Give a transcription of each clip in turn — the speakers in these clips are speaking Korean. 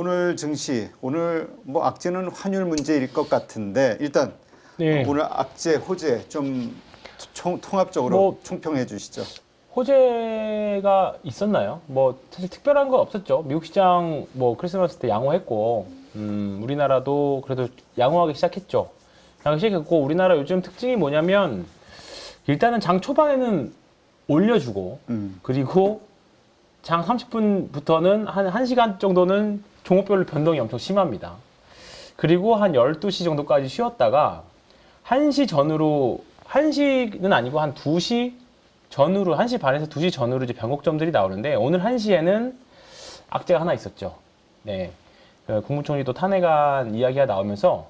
오늘 증시, 오늘 뭐 악재는 환율 문제일 것 같은데 일단 네. 오늘 악재, 호재 좀 통합적으로 뭐 총평해 주시죠. 호재가 있었나요? 뭐 사실 특별한 건 없었죠. 미국 시장 뭐 크리스마스 때 양호했고, 우리나라도 그래도 양호하기 시작했죠. 양호하기 시작했고, 우리나라 요즘 특징이 뭐냐면 일단은 장 초반에는 올려주고, 그리고 장 30분부터는 한 1시간 정도는 종목별로 변동이 엄청 심합니다. 그리고 한 12시 정도까지 쉬었다가 1시 전후로, 1시는 아니고 한 2시 전후로, 1시 반에서 2시 전후로 이제 변곡점들이 나오는데, 오늘 1시에는 악재가 하나 있었죠. 네. 국무총리도 탄핵안 이야기가 나오면서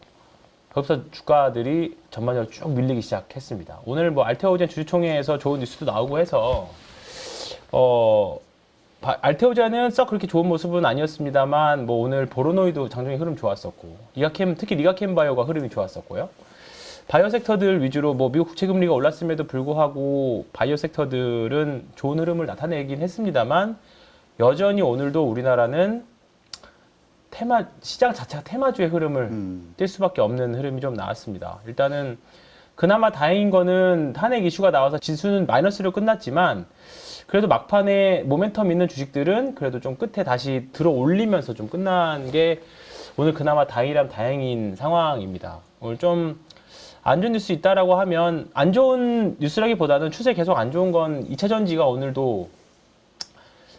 거기서 주가들이 전반적으로 쭉 밀리기 시작했습니다. 오늘 뭐 알테오젠 주주총회에서 좋은 뉴스도 나오고 해서, 알테오젠은 썩 그렇게 좋은 모습은 아니었습니다만, 뭐 오늘 보로노이도 장중에 흐름 좋았었고, 특히 리가캠 바이오가 흐름이 좋았었고요. 바이오 섹터들 위주로 뭐 미국 국채 금리가 올랐음에도 불구하고 바이오 섹터들은 좋은 흐름을 나타내긴 했습니다만, 여전히 오늘도 우리나라는 시장 자체가 테마주의 흐름을 띌 수밖에 없는 흐름이 좀 나왔습니다. 일단은 그나마 다행인 거는 탄핵 이슈가 나와서 지수는 마이너스로 끝났지만, 그래도 막판에 모멘텀 있는 주식들은 그래도 좀 끝에 다시 들어 올리면서 좀 끝난 게 오늘 그나마 다행이라면 다행인 상황입니다. 오늘 좀 안 좋은 뉴스 있다라고 하면, 안 좋은 뉴스라기보다는 추세 계속 안 좋은 건 2차 전지가 오늘도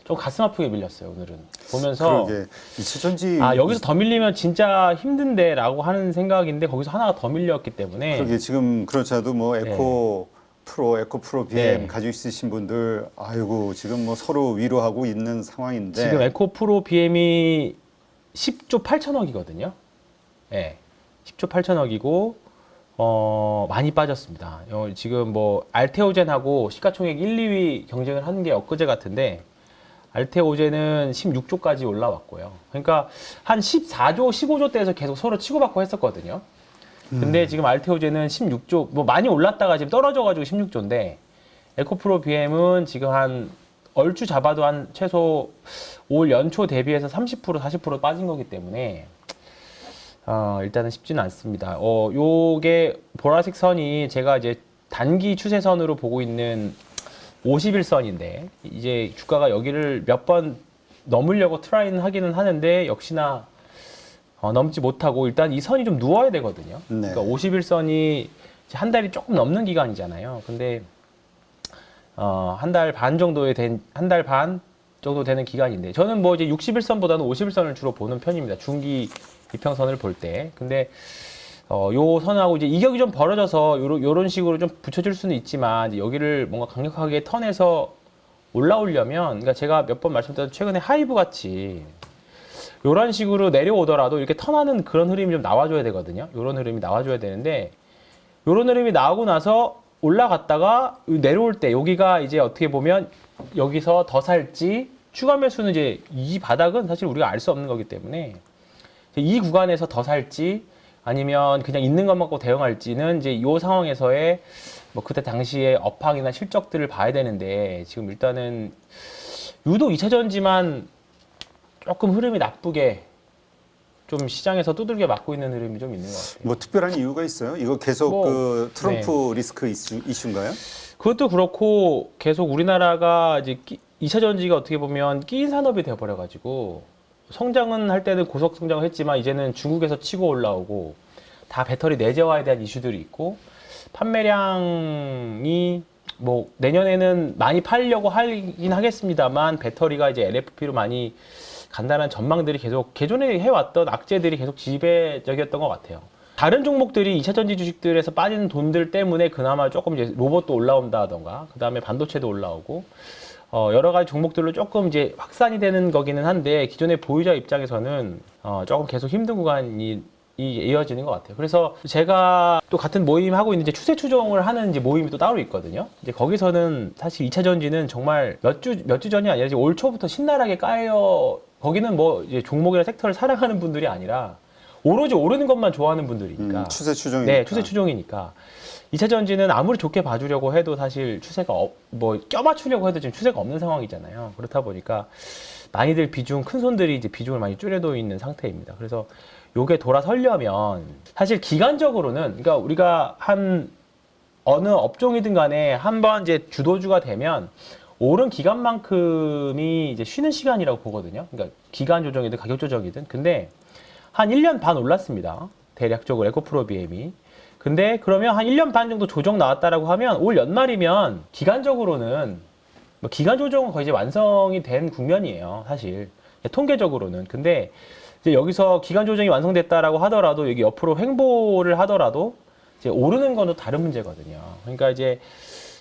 좀 가슴 아프게 밀렸어요. 오늘은 보면서 그러게 2차 전지 여기서 더 밀리면 진짜 힘든데 라고 하는 생각인데, 거기서 하나가 더 밀렸기 때문에. 그러게 지금 그렇지 않아도 뭐 에코 프로 BM 네. 가지고 있으신 분들 아이고 지금 뭐 서로 위로하고 있는 상황인데 지금 에코 프로 BM이 10조 8천억이거든요. 네. 10조 8천억이고 많이 빠졌습니다. 지금 뭐 알테오젠하고 시가총액 1, 2위 경쟁을 하는 게 엊그제 같은데, 알테오젠은 16조까지 올라왔고요. 그러니까 한 14조, 15조 대에서 계속 서로 치고받고 했었거든요. 근데 지금 알테오젠은 16조, 뭐 많이 올랐다가 지금 떨어져가지고 16조인데, 에코프로 BM은 지금 한 얼추 잡아도 한 최소 올 연초 대비해서 30%, 40% 빠진 거기 때문에 일단은 쉽지는 않습니다. 요게 보라색 선이 제가 이제 단기 추세선으로 보고 있는 50일선인데, 이제 주가가 여기를 몇 번 넘으려고 트라이는 하기는 하는데, 역시나 넘지 못하고 일단 이 선이 좀 누워야 되거든요. 네. 그러니까 51선이 한 달이 조금 넘는 기간이잖아요. 근데 한 달 반 정도 되는 기간인데, 저는 뭐 이제 61선보다는 51선을 주로 보는 편입니다. 중기 이평선을 볼 때. 근데 요 선하고 이제 이격이 좀 벌어져서 요런 식으로 좀 붙여줄 수는 있지만, 이제 여기를 뭔가 강력하게 턴해서 올라오려면, 그러니까 제가 몇 번 말씀드렸던 최근에 하이브 같이 요런 식으로 내려오더라도 이렇게 턴하는 그런 흐름이 좀 나와줘야 되거든요. 요런 흐름이 나와줘야 되는데, 요런 흐름이 나오고 나서 올라갔다가 내려올 때, 여기가 이제 어떻게 보면 여기서 더 살지, 추가 매수는 이제 이 바닥은 사실 우리가 알 수 없는 거기 때문에, 이 구간에서 더 살지 아니면 그냥 있는 것 먹고 대응할지는 이제 이 상황에서의 뭐 그때 당시의 업황이나 실적들을 봐야 되는데, 지금 일단은 유독 2차 전지만 조금 흐름이 나쁘게 좀 시장에서 두들겨 맞고 있는 흐름이 좀 있는 것 같아요. 뭐 특별한 이유가 있어요? 이거 계속 뭐, 그 트럼프 리스크 이슈인가요? 그것도 그렇고, 계속 우리나라가 이제 2차 전지가 어떻게 보면 끼인 산업이 되어버려가지고, 성장은 할 때는 고속 성장을 했지만 이제는 중국에서 치고 올라오고, 다 배터리 내재화에 대한 이슈들이 있고, 판매량이 뭐 내년에는 많이 팔려고 하긴 하겠습니다만, 배터리가 이제 LFP로 많이 간다는 전망들이 계속 기존에 해왔던 악재들이 계속 지배적이었던 것 같아요. 다른 종목들이 2차 전지 주식들에서 빠지는 돈들 때문에 그나마 조금 이제 로봇도 올라온다던가, 그 다음에 반도체도 올라오고, 여러 가지 종목들로 조금 이제 확산이 되는 거기는 한데, 기존의 보유자 입장에서는 조금 계속 힘든 구간이 이어지는 것 같아요. 그래서 제가 또 같은 모임 하고 있는 이제 추세 추종을 하는 이제 모임이 또 따로 있거든요. 이제 거기서는 사실 2차 전지는 정말 몇 주 전이 아니라 이제 올 초부터 신나게 까여, 거기는 뭐 이제 종목이나 섹터를 사랑하는 분들이 아니라 오로지 오르는 것만 좋아하는 분들이니까. 추세 추종이니까. 네, 추세 추종이니까. 2차 전지는 아무리 좋게 봐주려고 해도 사실 추세가 뭐 껴맞추려고 해도 지금 추세가 없는 상황이잖아요. 그렇다 보니까 많이들 큰 손들이 이제 비중을 많이 줄여도 있는 상태입니다. 그래서 요게 돌아서려면 사실 기간적으로는 그러니까 우리가 한 어느 업종이든 간에 한번 이제 주도주가 되면 오른 기간만큼이 이제 쉬는 시간이라고 보거든요. 그러니까 기간 조정이든 가격 조정이든. 근데 한 1년 반 올랐습니다. 대략적으로 에코프로 BM이. 근데 그러면 한 1년 반 정도 조정 나왔다라고 하면 올 연말이면 기간적으로는 뭐 기간 조정은 거의 이제 완성이 된 국면이에요. 사실. 통계적으로는. 근데 이제 여기서 기간 조정이 완성됐다라고 하더라도 여기 옆으로 횡보를 하더라도 이제 오르는 건 또 다른 문제거든요. 그러니까 이제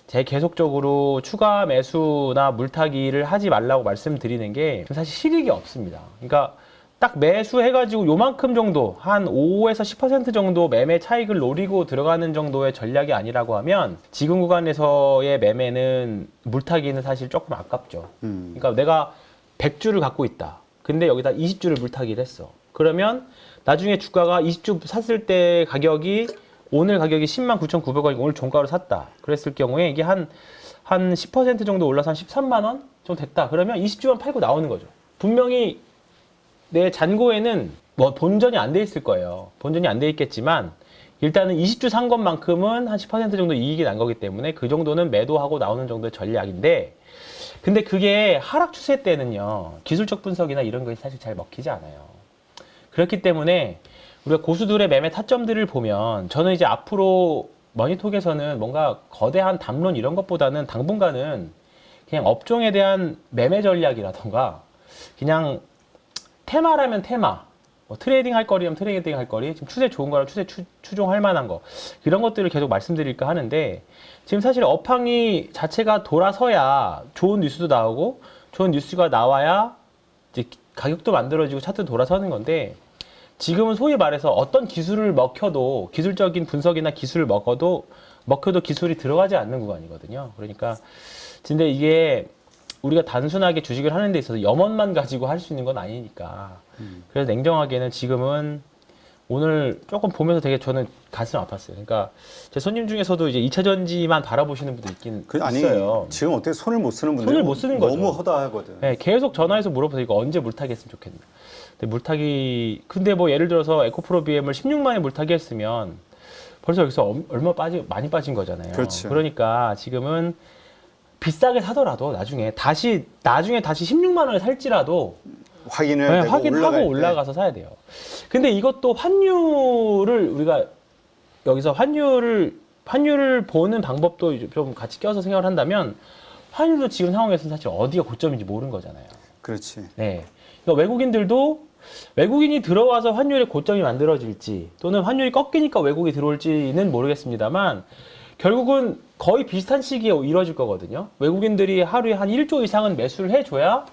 제 계속적으로 추가 매수나 물타기를 하지 말라고 말씀드리는 게 사실 실익이 없습니다. 그러니까 딱 매수해가지고 요만큼 정도 한 5에서 10% 정도 매매 차익을 노리고 들어가는 정도의 전략이 아니라고 하면 지금 구간에서의 매매는 물타기는 사실 조금 아깝죠. 그러니까 내가 100주를 갖고 있다. 근데 여기다 20주를 물타기를 했어. 그러면 나중에 주가가 20주 샀을 때 가격이 오늘 가격이 109,900원이고 오늘 종가로 샀다. 그랬을 경우에 이게 한 10% 정도 올라서 한 13만 원 정도 됐다. 그러면 20주만 팔고 나오는 거죠. 분명히 내 잔고에는 뭐 본전이 안 돼 있을 거예요. 본전이 안 돼 있겠지만 일단은 20주 산 것만큼은 한 10% 정도 이익이 난 거기 때문에 그 정도는 매도하고 나오는 정도의 전략인데 근데 그게 하락 추세 때는요. 기술적 분석이나 이런 것이 사실 잘 먹히지 않아요. 그렇기 때문에 우리가 고수들의 매매 타점들을 보면 저는 이제 앞으로 머니톡에서는 뭔가 거대한 담론 이런 것보다는 당분간은 그냥 업종에 대한 매매 전략이라던가 그냥 테마라면 테마, 뭐 트레이딩 할 거리면 트레이딩 할 거리, 지금 추세 좋은 거랑 추세 추종할 만한 거 이런 것들을 계속 말씀드릴까 하는데 지금 사실 업황이 자체가 돌아서야 좋은 뉴스도 나오고 좋은 뉴스가 나와야 이제 가격도 만들어지고 차트 돌아서는 건데 지금은 소위 말해서 어떤 기술을 먹혀도 기술적인 분석이나 기술을 먹혀도 기술이 들어가지 않는 구간이거든요. 그러니까 근데 이게 우리가 단순하게 주식을 하는 데 있어서 염원만 가지고 할 수 있는 건 아니니까. 그래서 냉정하게는 지금은 오늘 조금 보면서 되게 저는 가슴 아팠어요. 그러니까 제 손님 중에서도 이제 2차 전지만 바라보시는 분도 있긴 아니, 있어요. 지금 어떻게 손을 못 쓰는 분들 손을 못 쓰는 거죠. 너무 허다하거든. 네, 계속 전화해서 물어보세요. 이거 언제 물타기 했으면 좋겠나. 근데 뭐 예를 들어서 에코프로 BM을 16만에 물타기 했으면 벌써 여기서 많이 빠진 거잖아요. 그렇죠. 그러니까 지금은 비싸게 사더라도 나중에 다시 16만 원을 살지라도 확인하고 올라가서 사야 돼요. 근데 이것도 환율을 우리가 여기서 환율을 보는 방법도 좀 같이 껴서 생각을 한다면 환율도 지금 상황에서는 사실 어디가 고점인지 모르는 거잖아요. 그렇지. 네. 그러니까 외국인이 들어와서 환율의 고점이 만들어질지 또는 환율이 꺾이니까 외국이 들어올지는 모르겠습니다만 결국은 거의 비슷한 시기에 이루어질 거거든요. 외국인들이 하루에 한 1조 이상은 매수를 해줘야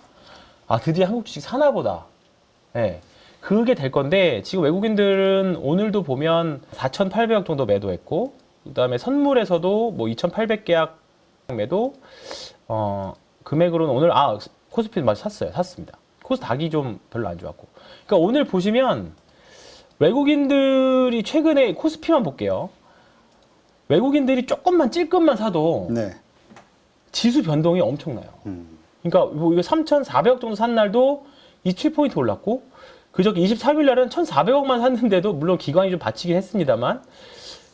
드디어 한국 주식 사나 보다. 네. 그게 될 건데 지금 외국인들은 오늘도 보면 4,800억 정도 매도했고 그다음에 선물에서도 뭐 2,800계약 매도 금액으로는 오늘 코스피 샀습니다. 코스닥이 좀 별로 안 좋았고. 그러니까 오늘 보시면 외국인들이 최근에 코스피만 볼게요. 외국인들이 찔끔만 사도 네. 지수 변동이 엄청나요. 그러니까 뭐 이거 3,400억 정도 산 날도 27포인트 올랐고 그저께 23일 날은 1,400억만 샀는데도 물론 기관이 좀 받치긴 했습니다만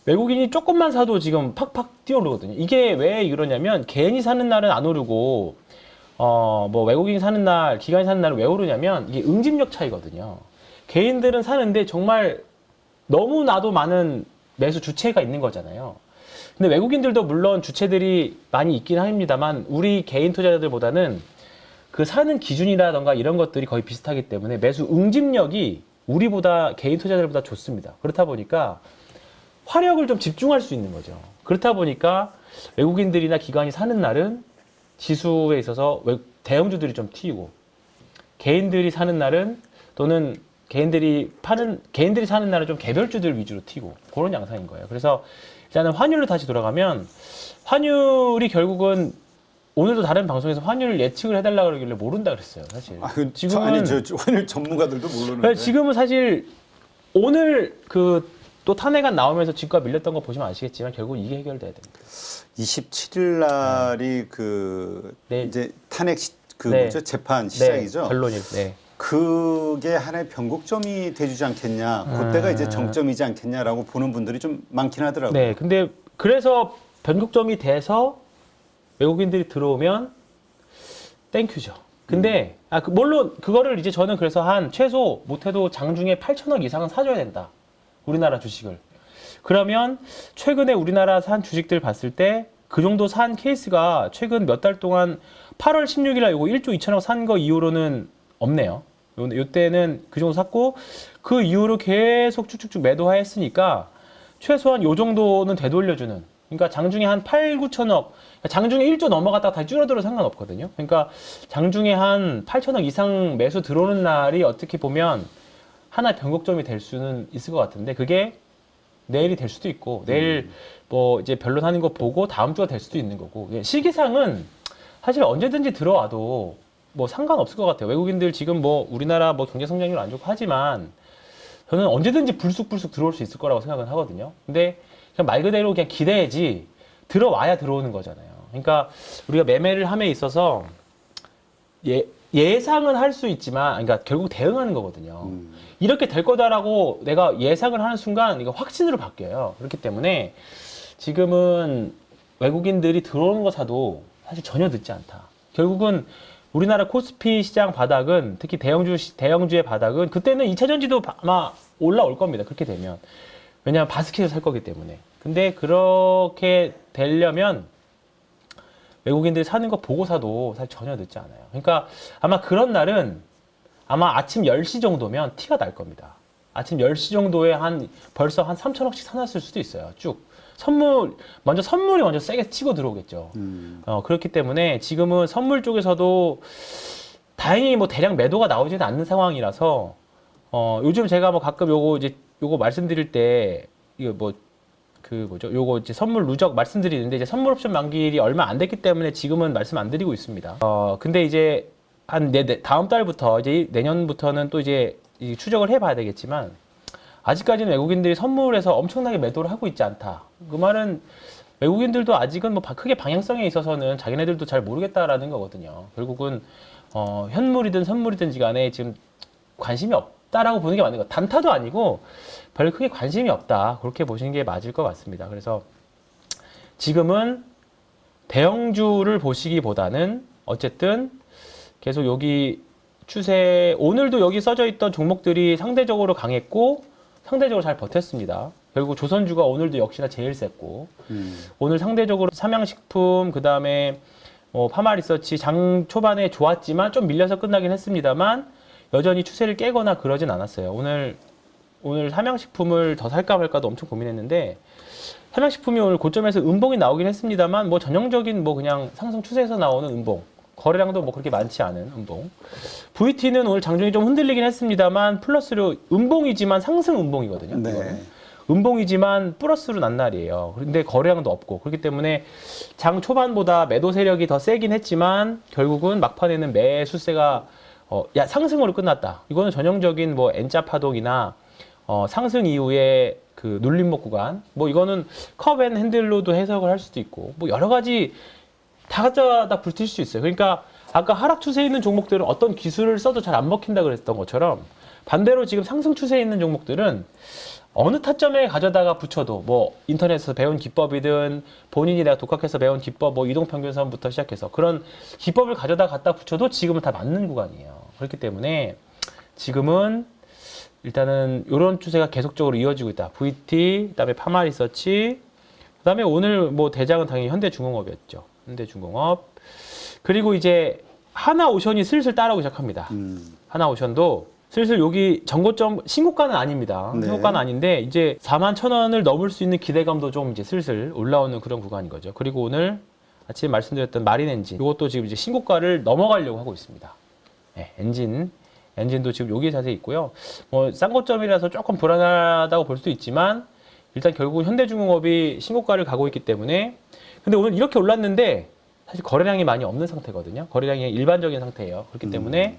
외국인이 조금만 사도 지금 팍팍 뛰어오르거든요. 이게 왜 이러냐면 개인이 사는 날은 안 오르고 뭐 외국인이 사는 날, 기관이 사는 날은 왜 오르냐면 이게 응집력 차이거든요. 개인들은 사는데 정말 너무나도 많은 매수 주체가 있는 거잖아요. 근데 외국인들도 물론 주체들이 많이 있긴 합니다만 우리 개인 투자자들보다는 그 사는 기준이라던가 이런 것들이 거의 비슷하기 때문에 매수 응집력이 우리보다 개인 투자자들보다 좋습니다. 그렇다 보니까 화력을 좀 집중할 수 있는 거죠. 그렇다 보니까 외국인들이나 기관이 사는 날은 지수에 있어서 대형주들이 좀 튀고 개인들이 사는 날은 또는 개인들이 사는 날은 좀 개별주들 위주로 튀고 그런 양상인 거예요. 그래서 일단은 환율로 다시 돌아가면 환율이 결국은 오늘도 다른 방송에서 환율 예측을 해달라 그러길래 모른다 그랬어요. 사실 지금은 저 환율 전문가들도 모르는데 지금은 사실 오늘 또 탄핵안 나오면서 집값 밀렸던 거 보시면 아시겠지만 결국 이게 해결돼야 됩니다. 27일 날이 네. 이제 탄핵 그 네. 뭐죠? 재판 시작이죠. 네, 결론이. 네. 그게 하나의 변곡점이 돼주지 않겠냐. 그때가 이제 정점이지 않겠냐라고 보는 분들이 좀 많긴 하더라고요. 네, 근데 그래서 변곡점이 돼서 외국인들이 들어오면 땡큐죠. 근데 물론 그거를 이제 저는 그래서 한 최소 못해도 장중에 8천억 이상은 사줘야 된다. 우리나라 주식을. 그러면 최근에 우리나라 산 주식들 봤을 때 그 정도 산 케이스가 최근 몇 달 동안 8월 16일 날 이거 1조 2천억 산 거 이후로는 없네요. 요때는 그 정도 샀고 그 이후로 계속 쭉쭉쭉 매도했으니까 최소한 요 정도는 되돌려주는. 그러니까 장중에 한 8, 9천억, 장중에 1조 넘어갔다가 다시 줄어들어도 상관없거든요. 그러니까 장중에 한 8천억 이상 매수 들어오는 날이 어떻게 보면 하나의 변곡점이 될 수는 있을 것 같은데 그게 내일이 될 수도 있고 내일 뭐 이제 변론하는 거 보고 다음 주가 될 수도 있는 거고 시기상은 사실 언제든지 들어와도 뭐 상관없을 것 같아요. 외국인들 지금 뭐 우리나라 뭐 경제 성장률 안 좋고 하지만 저는 언제든지 불쑥불쑥 들어올 수 있을 거라고 생각은 하거든요. 근데 그냥 말 그대로 그냥 기대야지 들어와야 들어오는 거잖아요. 그러니까 우리가 매매를 함에 있어서 예상은 할 수 있지만, 그러니까 결국 대응하는 거거든요. 이렇게 될 거다라고 내가 예상을 하는 순간 이거 확신으로 바뀌어요. 그렇기 때문에 지금은 외국인들이 들어오는 거 사도 사실 전혀 늦지 않다. 결국은 우리나라 코스피 시장 바닥은 특히 대형주의 바닥은 그때는 2차 전지도 아마 올라올 겁니다. 그렇게 되면. 왜냐하면 바스켓을 살 거기 때문에. 근데 그렇게 되려면 외국인들이 사는 거 보고 사도 사실 전혀 늦지 않아요. 그러니까 아마 그런 날은 아마 아침 10시 정도면 티가 날 겁니다. 아침 10시 정도에 벌써 한 3천억씩 사놨을 수도 있어요. 쭉. 선물이 먼저 세게 치고 들어오겠죠. 그렇기 때문에 지금은 선물 쪽에서도 다행히 뭐 대량 매도가 나오지는 않는 상황이라서 요즘 제가 뭐 가끔 요거 말씀드릴 때 이거 요거 이제 선물 누적 말씀드리는데 이제 선물 옵션 만기일이 얼마 안 됐기 때문에 지금은 말씀 안 드리고 있습니다. 근데 이제 다음 달부터 이제 내년부터는 또 이제 추적을 해봐야 되겠지만 아직까지는 외국인들이 선물에서 엄청나게 매도를 하고 있지 않다. 그 말은 외국인들도 아직은 뭐 크게 방향성에 있어서는 자기네들도 잘 모르겠다라는 거거든요. 결국은 현물이든 선물이든지 간에 지금 관심이 없다라고 보는 게 맞는 거. 단타도 아니고 별 크게 관심이 없다. 그렇게 보시는 게 맞을 것 같습니다. 그래서 지금은 대형주를 보시기보다는 어쨌든 계속 여기 추세, 오늘도 여기 써져 있던 종목들이 상대적으로 강했고 상대적으로 잘 버텼습니다. 결국 조선주가 오늘도 역시나 제일 셌고 오늘 상대적으로 삼양식품 그 다음에 파마리서치 장 초반에 좋았지만 좀 밀려서 끝나긴 했습니다만 여전히 추세를 깨거나 그러진 않았어요. 오늘 삼양식품을 더 살까 말까도 엄청 고민했는데 삼양식품이 오늘 고점에서 음봉이 나오긴 했습니다만 뭐 전형적인 뭐 그냥 상승 추세에서 나오는 음봉, 거래량도 뭐 그렇게 많지 않은 음봉. VT는 오늘 장중에 좀 흔들리긴 했습니다만 플러스로 음봉이지만 상승 음봉이거든요. 네. 이거는. 음봉이지만 플러스로 난 날이에요. 그런데 거래량도 없고 그렇기 때문에 장 초반보다 매도 세력이 더 세긴 했지만 결국은 막판에는 매수세가 상승으로 끝났다. 이거는 전형적인 뭐 N자 파동이나 상승 이후에 그 눌림목 구간, 뭐 이거는 컵앤 핸들로도 해석을 할 수도 있고, 뭐 여러 가지 다 갖다 붙일 수 있어요. 그러니까 아까 하락 추세에 있는 종목들은 어떤 기술을 써도 잘 안 먹힌다 그랬던 것처럼 반대로 지금 상승 추세에 있는 종목들은 어느 타점에 가져다가 붙여도 뭐 인터넷에서 배운 기법이든 본인이 내가 독학해서 배운 기법, 뭐 이동평균선부터 시작해서 그런 기법을 가져다 갖다 붙여도 지금은 다 맞는 구간이에요. 그렇기 때문에 지금은 일단은 이런 추세가 계속적으로 이어지고 있다. VT, 그다음에 파마리서치, 그다음에 오늘 뭐 대장은 당연히 현대중공업이었죠. 현대중공업. 그리고 이제 하나오션이 슬슬 따라오기 시작합니다. 하나오션도 슬슬 여기 전고점 신고가는 아닙니다. 네. 신고가는 아닌데 이제 41,000원을 넘을 수 있는 기대감도 좀 이제 슬슬 올라오는 그런 구간인 거죠. 그리고 오늘 아침에 말씀드렸던 마린엔진 이것도 지금 이제 신고가를 넘어가려고 하고 있습니다. 네, 엔진도 지금 여기 자세히 있고요. 뭐 싼 고점이라서 조금 불안하다고 볼 수도 있지만 일단 결국 현대중공업이 신고가를 가고 있기 때문에 근데 오늘 이렇게 올랐는데 사실 거래량이 많이 없는 상태거든요. 거래량이 일반적인 상태예요. 그렇기 때문에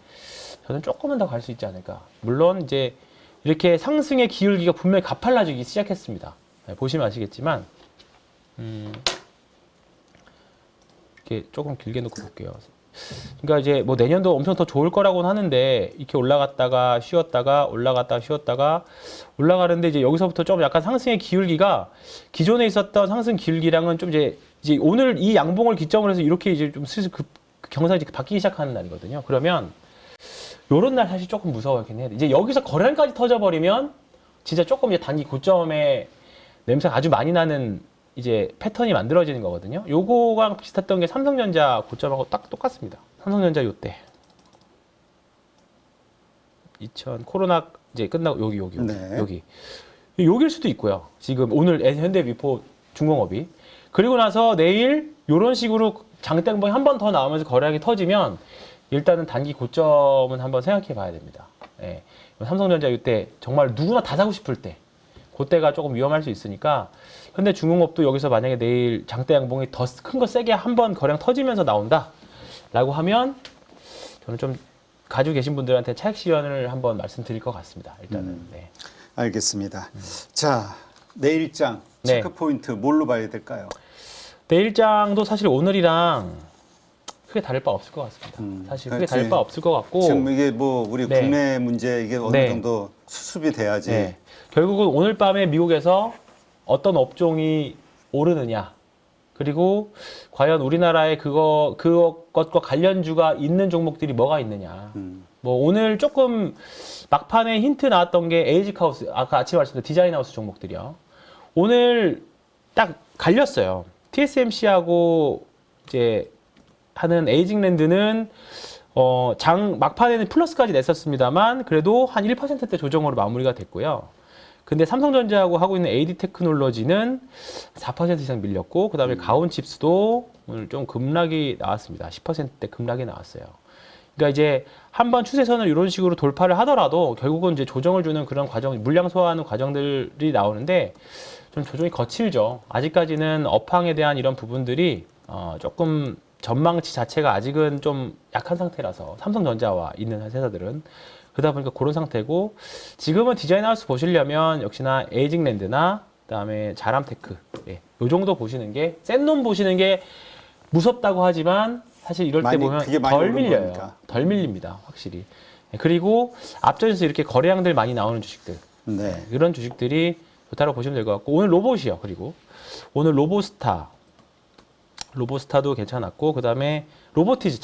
저는 조금은 더 갈 수 있지 않을까. 물론 이제 이렇게 상승의 기울기가 분명히 가팔라지기 시작했습니다. 네, 보시면 아시겠지만 이렇게 조금 길게 놓고 볼게요. 그러니까 이제 뭐 내년도 엄청 더 좋을 거라고는 하는데 이렇게 올라갔다가 쉬었다가 올라갔다가 쉬었다가 올라가는데 이제 여기서부터 좀 약간 상승의 기울기가 기존에 있었던 상승 기울기랑은 좀 이제 오늘 이 양봉을 기점으로 해서 이렇게 이제 좀 슬슬 그 경상이 이제 바뀌기 시작하는 날이거든요. 그러면 요런 날 사실 조금 무서워하긴 해요. 이제 여기서 거래량까지 터져버리면 진짜 조금 이제 단기 고점에 냄새가 아주 많이 나는 이제 패턴이 만들어지는 거거든요. 요거랑 비슷했던 게 삼성전자 고점하고 딱 똑같습니다. 삼성전자 요때 2000 코로나 이제 끝나고 여기 네. 여기일 수도 있고요. 지금 오늘 현대미포 중공업이 그리고 나서 내일 요런 식으로 장대봉이 한 번 더 나오면서 거래량이 터지면 일단은 단기 고점은 한번 생각해 봐야 됩니다. 예. 삼성전자 이때 정말 누구나 다 사고 싶을 때 그때가 조금 위험할 수 있으니까 현대중공업도 여기서 만약에 내일 장대 양봉이 더 큰 거 세게 한번 거래량 터지면서 나온다 라고 하면 저는 좀 가지고 계신 분들한테 차익 실현을 한번 말씀드릴 것 같습니다. 일단은 네. 알겠습니다. 자, 내일장 네. 체크 포인트 뭘로 봐야 될까요? 내일장도 사실 오늘이랑 크게 다를 바 없을 것 같습니다. 사실 크게 다를 바 없을 것 같고 지금 이게 뭐 우리 네. 국내 문제 이게 어느 네. 정도 수습이 돼야지. 네. 결국은 오늘 밤에 미국에서 어떤 업종이 오르느냐 그리고 과연 우리나라에 그것과 관련주가 있는 종목들이 뭐가 있느냐. 뭐 오늘 조금 막판에 힌트 나왔던 게 에이직하우스 아까 아침에 말씀드린 디자인하우스 종목들이요. 오늘 딱 갈렸어요. TSMC하고 이제 하는 에이징랜드는 장 막판에는 플러스까지 냈었습니다만 그래도 한 1%대 조정으로 마무리가 됐고요. 근데 삼성전자하고 하고 있는 AD 테크놀로지는 4% 이상 밀렸고 그다음에 가온칩스도 오늘 좀 급락이 나왔습니다. 10%대 급락이 나왔어요. 그러니까 이제 한번 추세선을 이런 식으로 돌파를 하더라도 결국은 이제 조정을 주는 그런 과정, 물량 소화하는 과정들이 나오는데 좀 조정이 거칠죠. 아직까지는 업황에 대한 이런 부분들이 조금 전망치 자체가 아직은 좀 약한 상태라서 삼성전자와 있는 회사들은 그러다 보니까 그런 상태고 지금은 디자인하우스 보시려면 역시나 에이징랜드나 그다음에 자람테크 요 정도 보시는 게 센 놈 보시는 게 무섭다고 하지만 사실 이럴 때 보면 덜 밀려요. 거니까. 덜 밀립니다. 확실히. 그리고 앞전에서 이렇게 거래량들 많이 나오는 주식들 네. 이런 주식들이 좋다고 보시면 될 것 같고 오늘 로봇이요. 그리고 오늘 로보스타도 괜찮았고 그 다음에 로보티즈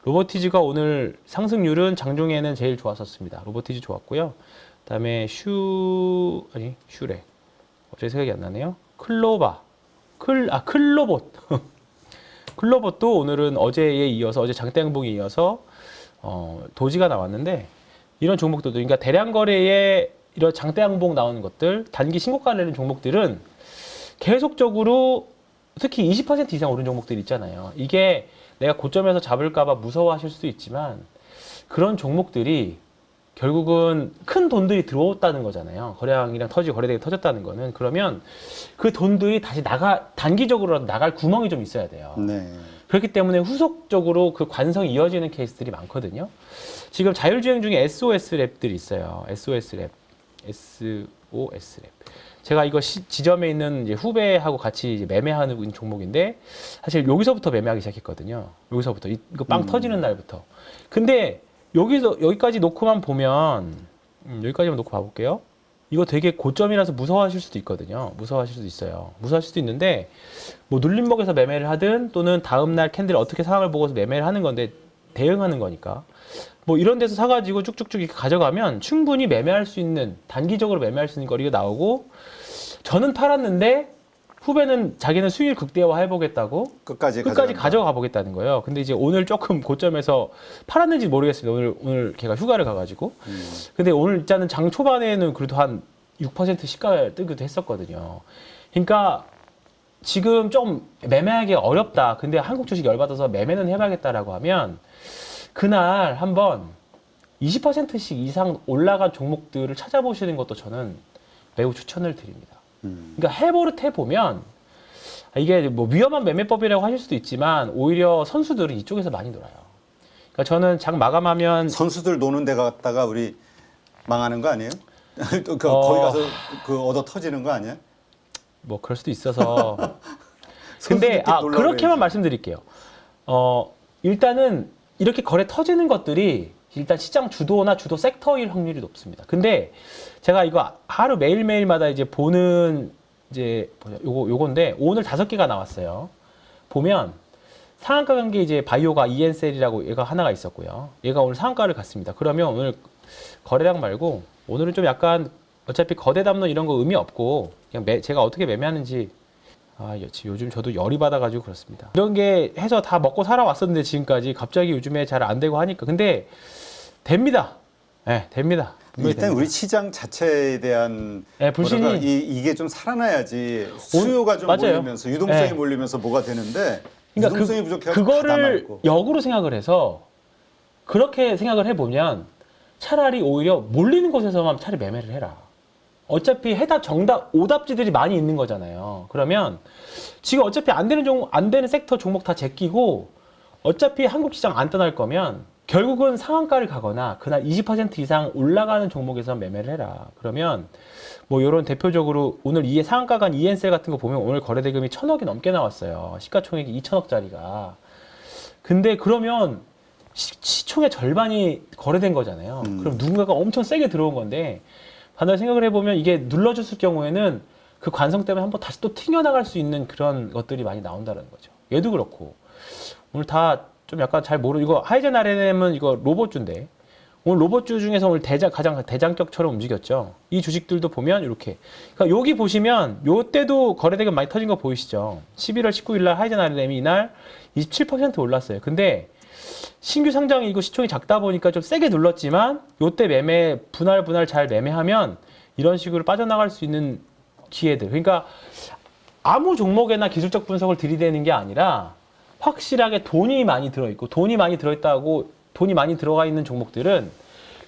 로보티즈가 오늘 상승률은 장중에는 제일 좋았었습니다. 로보티즈 좋았고요. 그 다음에 슈레 갑자기 생각이 안 나네요. 클로봇 클로봇도 오늘은 어제에 이어서 어제 장대양봉에 이어서 도지가 나왔는데 이런 종목들도 그러니까 대량 거래에 이런 장대양봉 나오는 것들 단기 신고가 내는 종목들은 계속적으로 특히 20% 이상 오른 종목들 있잖아요. 이게 내가 고점에서 잡을까봐 무서워하실 수도 있지만 그런 종목들이 결국은 큰 돈들이 들어왔다는 거잖아요. 거래량이랑 거래대가 터졌다는 거는 그러면 그 돈들이 다시 단기적으로라도 나갈 구멍이 좀 있어야 돼요. 네. 그렇기 때문에 후속적으로 그 관성이 이어지는 케이스들이 많거든요. 지금 자율주행 중에 SOS 랩들이 있어요. SOS 랩. 제가 이거 지점에 있는 이제 후배하고 같이 이제 매매하는 종목인데 사실 여기서부터 매매하기 시작했거든요. 여기서부터 이거 빵 터지는 날부터. 근데 여기까지 놓고만 보면 여기까지만 놓고 봐볼게요. 이거 되게 고점이라서 무서워하실 수도 있거든요. 무서워하실 수도 있어요. 무서워하실 수도 있는데 뭐 눌림목에서 매매를 하든 또는 다음날 캔들 어떻게 상황을 보고서 매매를 하는 건데 대응하는 거니까 뭐 이런 데서 사가지고 쭉쭉쭉 이렇게 가져가면 충분히 매매할 수 있는 단기적으로 매매할 수 있는 거리가 나오고 저는 팔았는데 후배는 자기는 수익을 극대화 해보겠다고 끝까지 가져가 보겠다는 거예요. 근데 이제 오늘 조금 고점에서 팔았는지 모르겠습니다. 오늘 걔가 휴가를 가가지고. 근데 오늘 일단은 장 초반에는 그래도 한 6% 시가를 뜨기도 했었거든요. 그러니까 지금 좀 매매하기 어렵다. 근데 한국 주식 열받아서 매매는 해봐야겠다라고 하면 그날 한번 20%씩 이상 올라간 종목들을 찾아보시는 것도 저는 매우 추천을 드립니다. 그러니까 해버릇 해보면 이게 뭐 위험한 매매법이라고 하실 수도 있지만 오히려 선수들은 이쪽에서 많이 놀아요. 그러니까 저는 장 마감하면 선수들 노는 데 갔다가 우리 망하는 거 아니에요? 거기 가서 얻어 터지는 거 아니야? 뭐 그럴 수도 있어서 근데 그렇게만 말씀드릴게요. 일단은 이렇게 거래 터지는 것들이 일단 시장 주도나 주도 섹터일 확률이 높습니다. 근데 제가 이거 하루 매일매일마다 이제 보는 이제 요건데 오늘 5개가 나왔어요. 보면 상한가 간 게 이제 바이오가 ENCL이라고 얘가 하나가 있었고요. 얘가 오늘 상한가를 갔습니다. 그러면 오늘 거래량 말고 오늘은 좀 약간 어차피 거대 담론 이런 거 의미 없고 그냥 제가 어떻게 매매하는지 요즘 저도 열이 받아가지고 그렇습니다. 이런 게 해서 다 먹고 살아왔었는데 지금까지 갑자기 요즘에 잘 안 되고 하니까 근데 됩니다. 네, 됩니다. 일단 됩니다. 우리 시장 자체에 대한 네, 불신이 이게 좀 살아나야지 수요가 좀 맞아요. 몰리면서 유동성이 네. 몰리면서 뭐가 되는데 그러니까 유동성이 부족해서 그거를 역으로 생각을 해서 그렇게 생각을 해보면 차라리 오히려 몰리는 곳에서만 차라리 매매를 해라. 어차피 오답지들이 많이 있는 거잖아요. 그러면 지금 어차피 안 되는 섹터 종목 다 제끼고 어차피 한국 시장 안 떠날 거면 결국은 상한가를 가거나 그날 20% 이상 올라가는 종목에서 매매를 해라. 그러면 뭐 이런 대표적으로 오늘 상한가 간 ENCL 같은 거 보면 오늘 거래 대금이 1,000억이 넘게 나왔어요. 시가총액이 2,000억짜리가. 근데 그러면 시총의 절반이 거래된 거잖아요. 그럼 누군가가 엄청 세게 들어온 건데 반대로 생각을 해보면 이게 눌러줬을 경우에는 그 관성 때문에 한번 다시 또 튕겨나갈 수 있는 그런 것들이 많이 나온다는 거죠. 얘도 그렇고 오늘 다 좀 약간 잘 이거 하이젠 RNM은 이거 로봇주인데 오늘 로봇주 중에서 오늘 가장 대장격처럼 움직였죠. 이 주식들도 보면 이렇게 그러니까 여기 보시면 요때도 거래대금 많이 터진 거 보이시죠. 11월 19일 날 하이젠 RNM이 이날 27% 올랐어요. 근데 신규 상장이 이거 시총이 작다 보니까 좀 세게 눌렀지만 요때 분할 잘 매매하면 이런 식으로 빠져나갈 수 있는 기회들. 그러니까 아무 종목에나 기술적 분석을 들이대는 게 아니라 확실하게 돈이 많이 들어있고 돈이 많이 들어가 있는 종목들은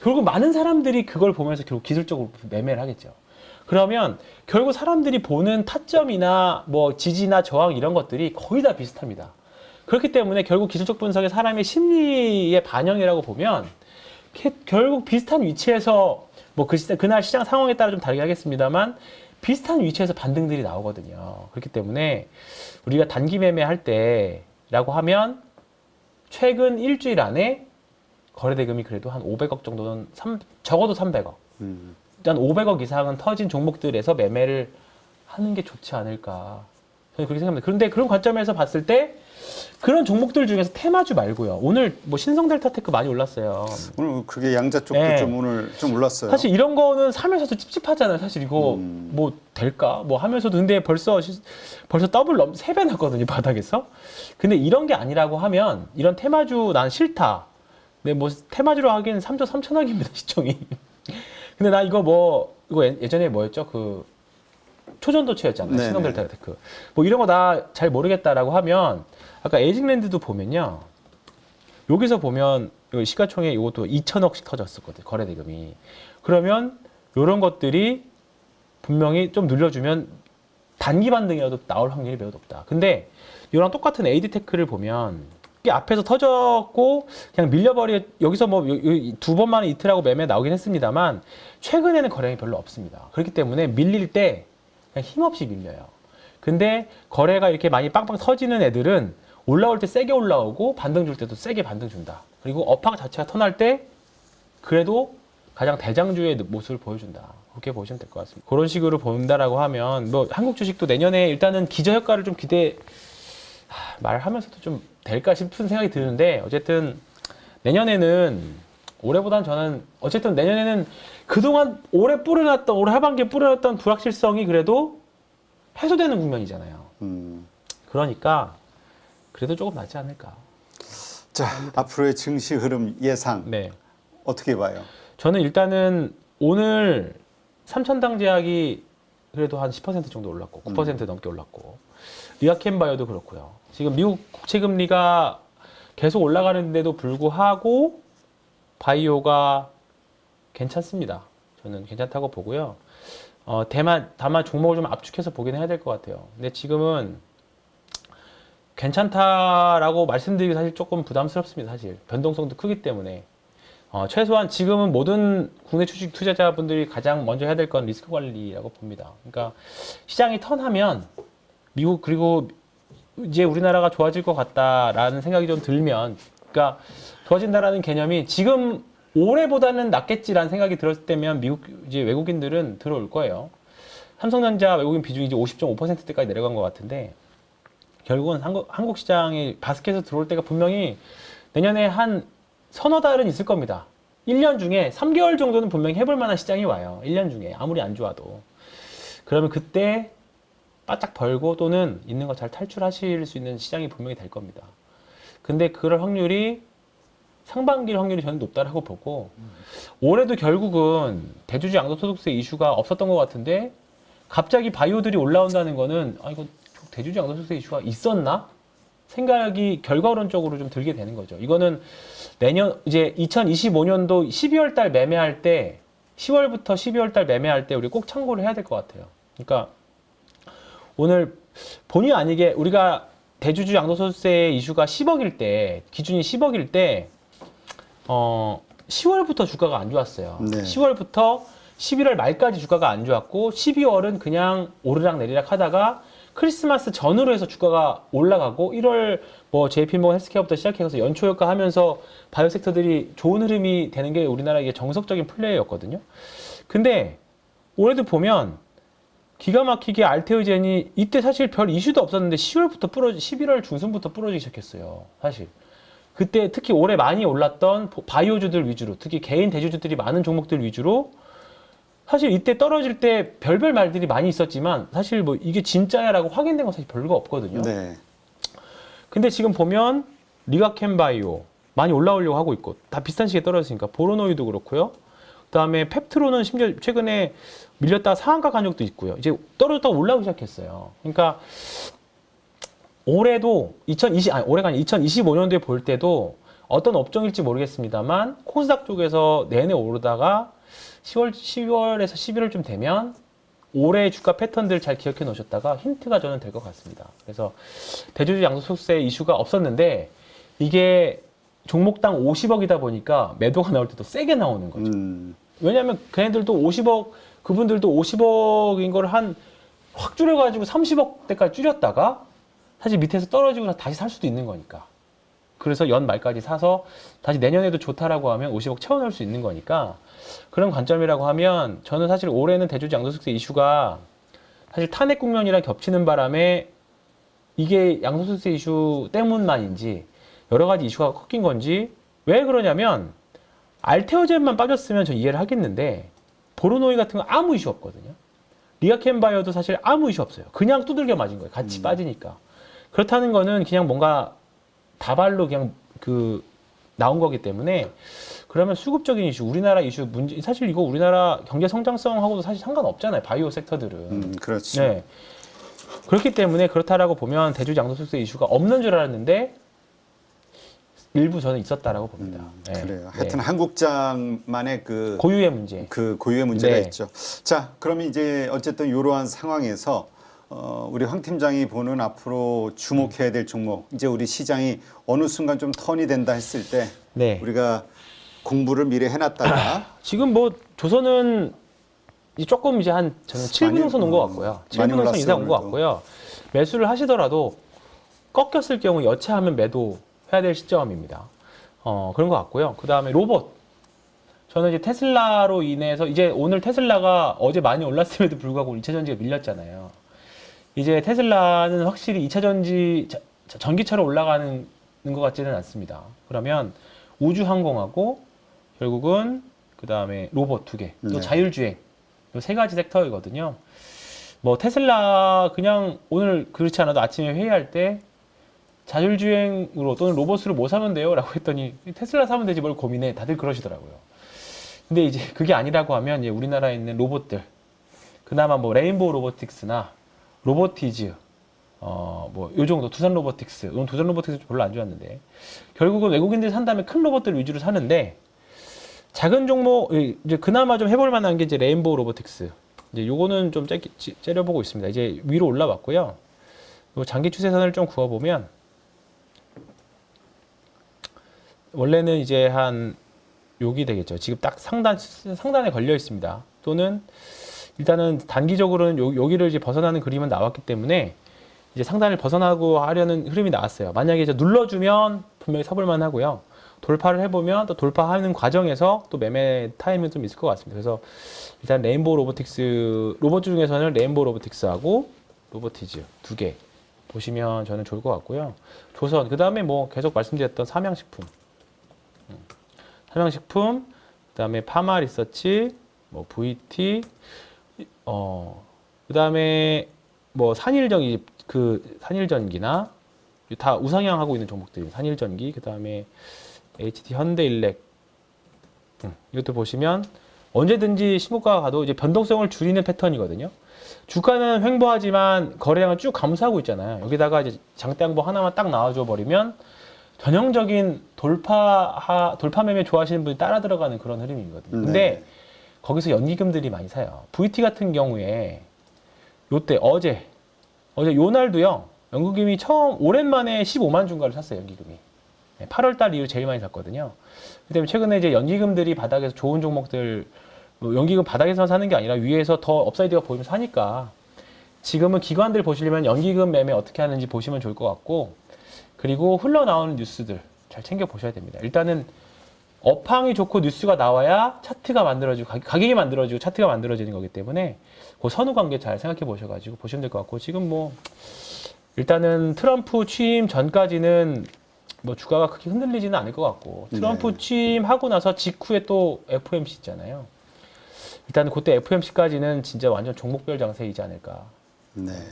결국 많은 사람들이 그걸 보면서 결국 기술적으로 매매를 하겠죠. 그러면 결국 사람들이 보는 타점이나 뭐 지지나 저항 이런 것들이 거의 다 비슷합니다. 그렇기 때문에 결국 기술적 분석의 사람의 심리의 반영이라고 보면 결국 비슷한 위치에서 뭐 그날 시장 상황에 따라 좀 다르게 하겠습니다만 비슷한 위치에서 반등들이 나오거든요. 그렇기 때문에 우리가 단기 매매할 때라고 하면 최근 일주일 안에 거래대금이 그래도 한 500억 정도는 적어도 300억. 일단 500억 이상은 터진 종목들에서 매매를 하는 게 좋지 않을까. 저는 그렇게 생각합니다. 그런데 그런 관점에서 봤을 때 그런 종목들 중에서 테마주 말고요. 오늘 뭐 신성델타테크 많이 올랐어요. 오늘 그게 양자 쪽도 네. 좀 오늘 좀 올랐어요. 사실 이런 거는 사면서도 찝찝하잖아요. 사실 이거 뭐 될까? 뭐 하면서도 근데 벌써 더블 3배 났거든요. 바닥에서. 근데 이런 게 아니라고 하면 이런 테마주 난 싫다. 근데 뭐 테마주로 하기엔 3조 3천억입니다. 시총이. 근데 나 이거 예전에 뭐였죠? 그 초전도체였잖아요. 신성델타테크. 뭐 이런 거 나 잘 모르겠다라고 하면 아까 에이징랜드도 보면요. 여기서 보면 시가총액 이것도 2천억씩 터졌었거든요. 거래대금이. 그러면 이런 것들이 분명히 좀 늘려주면 단기 반등이라도 나올 확률이 매우 높다. 근데 이랑 똑같은 에이디테크를 보면 이게 앞에서 터졌고 그냥 여기서 뭐 2번 만에 이틀하고 매매 나오긴 했습니다만 최근에는 거래량이 별로 없습니다. 그렇기 때문에 밀릴 때 그냥 힘없이 밀려요. 근데 거래가 이렇게 많이 빵빵 터지는 애들은 올라올 때 세게 올라오고 반등 줄 때도 세게 반등 준다. 그리고 업황 자체가 턴할 때 그래도 가장 대장주의 모습을 보여준다. 그렇게 보시면 될 것 같습니다. 그런 식으로 본다라고 하면 뭐 한국 주식도 내년에 일단은 기저효과를 좀 말하면서도 좀 될까 싶은 생각이 드는데 어쨌든 내년에는 올해보다는 저는 어쨌든 내년에는 그동안 올해 하반기에 뿌려놨던 불확실성이 그래도 해소되는 국면이잖아요. 그러니까 그래도 조금 낫지 않을까. 자, 앞으로의 증시 흐름 예상 네. 어떻게 봐요? 저는 일단은 오늘 삼천당 제약이 그래도 한 10% 정도 올랐고 9% 넘게 올랐고 리아켄바이오도 그렇고요. 지금 미국 국채금리가 계속 올라가는데도 불구하고 바이오가 괜찮습니다. 저는 괜찮다고 보고요. 다만 종목을 좀 압축해서 보긴 해야 될 것 같아요. 근데 지금은 괜찮다라고 말씀드리기 사실 조금 부담스럽습니다. 사실 변동성도 크기 때문에 최소한 지금은 모든 국내 주식 투자자분들이 가장 먼저 해야 될 건 리스크 관리라고 봅니다. 그러니까 시장이 턴하면 미국 그리고 이제 우리나라가 좋아질 것 같다라는 생각이 좀 들면, 그러니까 좋아진다라는 개념이 지금 올해보다는 낫겠지라는 생각이 들었을 때면 미국 이제 외국인들은 들어올 거예요. 삼성전자 외국인 비중이 이제 50.5%대까지 내려간 것 같은데, 결국은 한국 시장이 바스켓에서 들어올 때가 분명히 내년에 한 서너 달은 있을 겁니다. 1년 중에 3개월 정도는 분명히 해볼 만한 시장이 와요. 1년 중에 아무리 안 좋아도. 그러면 그때 바짝 벌고 또는 있는 거 잘 탈출하실 수 있는 시장이 분명히 될 겁니다. 근데 그럴 확률이 상반기일 확률이 저는 높다라고 보고, 올해도 결국은 대주주 양도소득세 이슈가 없었던 것 같은데 갑자기 바이오들이 올라온다는 거는 이거 대주주 양도소득세 이슈가 있었나? 생각이 결과론적으로 좀 들게 되는 거죠. 이거는 내년 이제 2025년도 12월 달 매매할 때 10월부터 12월 달 매매할 때 우리 꼭 참고를 해야 될 것 같아요. 그러니까 오늘 본의 아니게 우리가 대주주 양도소득세 이슈가 10억일 때, 기준이 10억일 때 10월부터 주가가 안 좋았어요. 네. 10월부터 11월 말까지 주가가 안 좋았고 12월은 그냥 오르락 내리락 하다가 크리스마스 전후로 해서 주가가 올라가고 1월 뭐 JP모건 헬스케어부터 시작해서 연초 효과 하면서 바이오 섹터들이 좋은 흐름이 되는 게 우리나라 이게 정석적인 플레이였거든요. 근데 올해도 보면 기가 막히게 알테오젠이 이때 사실 별 이슈도 없었는데 11월 중순부터 부러지기 시작했어요. 사실. 그때 특히 올해 많이 올랐던 바이오주들 위주로, 특히 개인 대주주들이 많은 종목들 위주로 사실 이때 떨어질 때 별별 말들이 많이 있었지만 사실 뭐 이게 진짜야라고 확인된 건 사실 별거 없거든요. 네. 근데 지금 보면 리가켄바이오 많이 올라오려고 하고 있고 다 비슷한 시기에 떨어졌으니까 보로노이도 그렇고요. 그다음에 펩트로는 심지어 최근에 밀렸다가 상한가 간 적도 있고요. 이제 떨어졌다가 올라오기 시작했어요. 그러니까 올해도 올해가 아니라 2025년도에 볼 때도 어떤 업종일지 모르겠습니다만 코스닥 쪽에서 내내 오르다가 10월에서 11월쯤 되면 올해 주가 패턴들 잘 기억해 놓으셨다가 힌트가 저는 될 것 같습니다. 그래서 대주주 양도소득세 이슈가 없었는데 이게 종목당 50억이다 보니까 매도가 나올 때도 세게 나오는 거죠. 왜냐하면 걔네들도 50억, 그분들도 50억인 걸 확 줄여가지고 30억대까지 줄였다가 사실 밑에서 떨어지고 다시 살 수도 있는 거니까. 그래서 연 말까지 사서 다시 내년에도 좋다라고 하면 50억 채워넣을 수 있는 거니까 그런 관점이라고 하면 저는 사실 올해는 대주주 양도소득세 이슈가 사실 탄핵 국면이랑 겹치는 바람에 이게 양도소득세 이슈 때문만인지 여러 가지 이슈가 섞인 건지 왜 그러냐면 알테오젠만 빠졌으면 저 이해를 하겠는데 보로노이 같은 건 아무 이슈 없거든요. 리아켄바이오도 사실 아무 이슈 없어요. 그냥 두들겨 맞은 거예요. 같이 빠지니까. 그렇다는 거는 그냥 뭔가 다발로 그냥 나온 거기 때문에 그러면 수급적인 이슈, 우리나라 이슈 문제 사실 이거 우리나라 경제 성장성하고도 사실 상관없잖아요. 바이오 섹터들은. 그렇죠. 네. 그렇기 때문에 그렇다라고 보면 대주주 양도소득세 이슈가 없는 줄 알았는데 일부 저는 있었다라고 봅니다. 네. 그래요. 하여튼 한국장만의 고유의 문제. 고유의 문제가 네. 있죠. 자, 그러면 이제 어쨌든 이러한 상황에서 우리 황 팀장이 보는 앞으로 주목해야 될 종목, 이제 우리 시장이 어느 순간 좀 턴이 된다 했을 때 네. 우리가 공부를 미리 해놨다가 지금 뭐 조선은 조금 이제 저는 7분 선선 온 것 같고요. 7분 선선 이상 온 것 같고요. 매수를 하시더라도 꺾였을 경우 여차하면 매도해야 될 시점입니다. 그런 것 같고요. 그 다음에 로봇. 저는 이제 테슬라로 인해서 이제 오늘 테슬라가 어제 많이 올랐음에도 불구하고 2차 전지가 밀렸잖아요. 이제 테슬라는 확실히 2차 전기차로 올라가는 것 같지는 않습니다. 그러면 우주항공하고 결국은 그 다음에 로봇 2개, 또 네. 자율주행, 이 3가지 섹터이거든요. 뭐 테슬라 그냥 오늘 그렇지 않아도 아침에 회의할 때 자율주행으로 또는 로봇으로 뭐 사면 돼요? 라고 했더니 테슬라 사면 되지 뭘 고민해. 다들 그러시더라고요. 근데 이제 그게 아니라고 하면 이제 우리나라에 있는 로봇들, 그나마 뭐 레인보우 로보틱스나 로보티즈, 뭐 요 정도 두산 로보틱스, 오늘 두산 로보틱스 별로 안 좋았는데 결국은 외국인들이 산다면 큰 로봇들 위주로 사는데 작은 종목 이제 그나마 좀 해볼 만한 게 이제 레인보우 로보틱스. 이제 요거는 좀 째려보고 있습니다. 이제 위로 올라왔고요. 요 장기 추세선을 좀 그어보면 원래는 이제 여기 되겠죠. 지금 딱 상단에 걸려 있습니다. 또는 일단은 단기적으로는 여기를 이제 벗어나는 그림은 나왔기 때문에 이제 상단을 벗어나고 하려는 흐름이 나왔어요. 만약에 이제 눌러주면 분명히 서볼만 하고요. 돌파를 해보면 또 돌파하는 과정에서 또 매매 타임은 좀 있을 것 같습니다. 그래서 일단 레인보우 로보틱스, 로봇 중에서는 레인보우 로보틱스하고 로보티즈 두 개 보시면 저는 좋을 것 같고요. 조선, 그 다음에 뭐 계속 말씀드렸던 삼양식품, 삼양식품, 그 다음에 파마 리서치, 뭐 VT, 그 다음에 뭐 산일전기, 그 산일전기나 다 우상향하고 있는 종목들이 산일전기, 그 다음에 HT 현대일렉, 이것도 보시면 언제든지 신고가가 가도 이제 변동성을 줄이는 패턴이거든요. 주가는 횡보하지만 거래량을 쭉 감소하고 있잖아요. 여기다가 이제 장대 양보 하나만 딱 나와줘 버리면 전형적인 돌파 매매 좋아하시는 분이 따라 들어가는 그런 흐름이거든요. 근데 거기서 연기금들이 많이 사요. VT 같은 경우에 요때 어제 요날도요. 연기금이 처음 오랜만에 15만 주가를 샀어요. 연기금이. 8월 달 이후 제일 많이 샀거든요. 그다음에 최근에 이제 연기금들이 바닥에서 좋은 종목들, 뭐 연기금 바닥에서 사는 게 아니라 위에서 더 업사이드가 보이면서 사니까 지금은 기관들 보시려면 연기금 매매 어떻게 하는지 보시면 좋을 것 같고, 그리고 흘러나오는 뉴스들 잘 챙겨 보셔야 됩니다. 일단은 업황이 좋고 뉴스가 나와야 차트가 만들어지고 가격이 만들어지고 차트가 만들어지는 거기 때문에 그 선후 관계 잘 생각해 보셔가지고 보시면 될 것 같고, 지금 뭐 일단은 트럼프 취임 전까지는 뭐 주가가 크게 흔들리지는 않을 것 같고, 트럼프 취임하고 나서 직후에 또 FOMC 있잖아요. 일단은 그때 FOMC까지는 진짜 완전 종목별 장세이지 않을까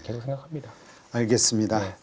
계속 생각합니다. 알겠습니다. 네.